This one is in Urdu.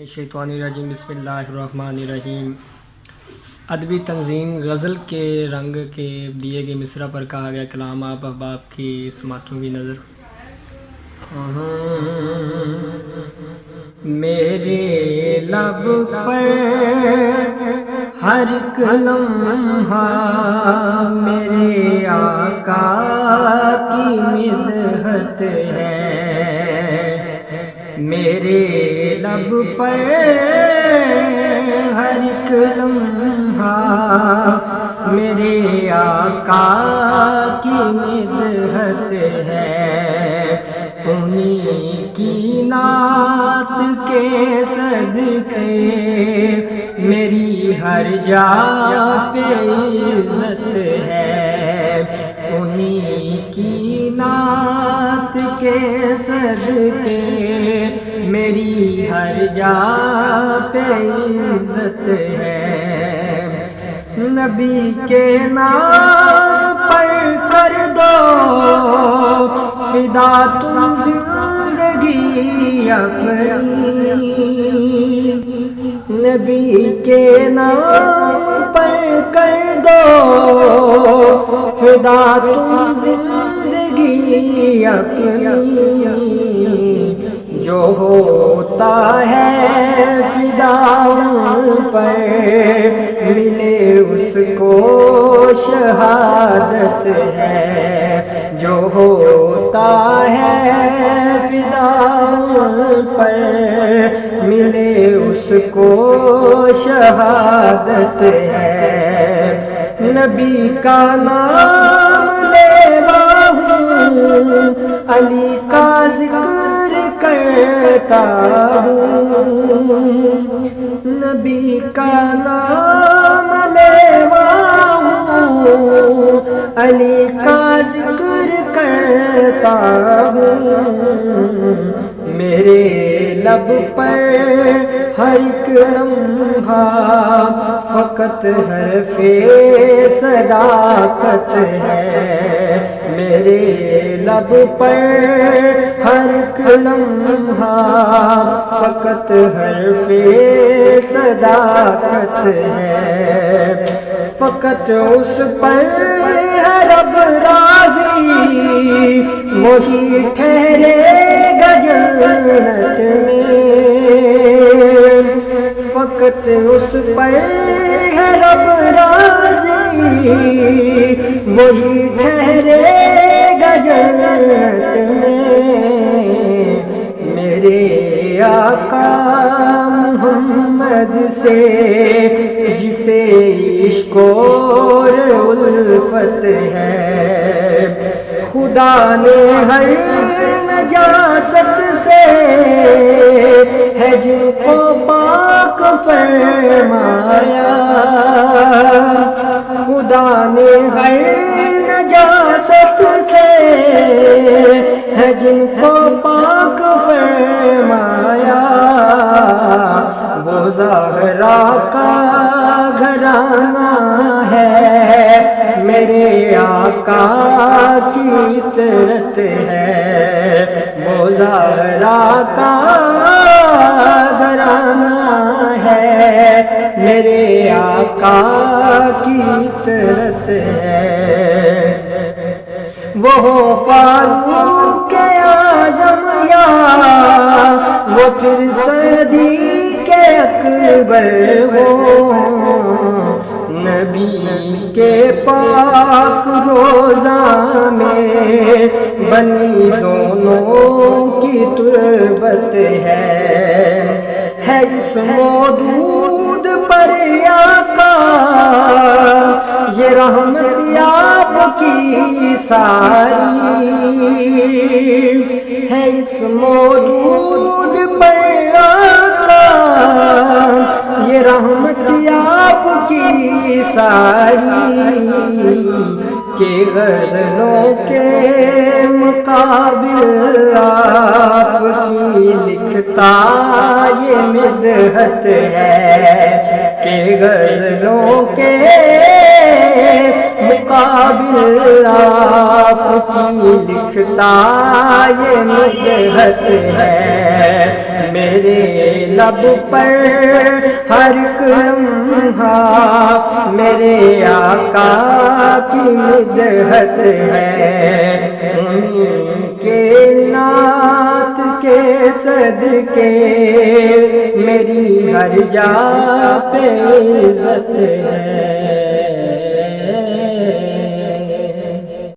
شیطانirrajیم بسم اللہ الرحمن الرحیم۔ ادبی تنظیم غزل کے رنگ کے دیے گئے مصرع پر کہا گیا کلام آپ احباب کی سماعتوں کی نظر۔ میرے لب پر ہر ایک لمحہ میرے آقا کی مدحت ہے، میرے لب پر ہر ایک لمحہ میرے آقا کی مدحت ہے، انہی کی نعت کے صدقے میری ہر جا پہ عزت ہے، انہی کی نعت کے صدقے میری ہر جا پہ عزت ہے، نبی کے نام پر کر دو فدا تم زندگی اپنی، نبی کے نام پر کر دو فدا تم زندگی اپنی، جو ہوتا ہے فدا ان پر ملے اس کو شہادت ہے، جو ہوتا ہے فدا ان پر ملے اس کو شہادت ہے، نبی کا نام لیوا ہوں علی کا ذکر کرتا ہوں، نبی کا نام لیوا ہوں علی کا ذکر کرتا ہوں، میرے لب پر ہر ایک لمحہ فقط حرف صداقت ہے، میرے لب پر ہر ایک لمحہ فقط حرف صداقت ہے، فقط اس پر ہے رب راضی وہی ٹھہرے گا جنت میں، فقط اس پر ہے رب راضی وہی ٹھہرے گا جنت میں، میرے آقا محمد سے جسے عشق اور الفت ہے، خدا نے ہر نجاست سے ہے جن کو پاک فرمایا، خدا نے ہر نجاست سے ہے جن کو پاک فرمایا، وہ زہرا کا گھرانہ ہے، میرے آقا کی اطرت ہے، وہ زہرا کا گھرانہ ہے، میرے آقا کی اطرت ہے، وہ فاروق اعظم یا وہ پھر صدیق اکبر ہو، نبی کے پاک روضہ میں بنی دونوں کی تربت ہے اس مودود پر آقا یہ رحمت آپ کی ساری، ہے اس مودود پر آقا یہ رحمت آپ کی ساری، کہ غزلوں کے مقابل آپ کی لکھتا یہ مدحت ہے، کہ غزلوں کے مقابل آپ کی لکھتا یہ مدحت ہے، میرے لب پر ہر ایک لمحہ میرے آقا کی مدحت ہے، انہیں کے نعت کے صدقے میری ہر جا پہ عزت ہے۔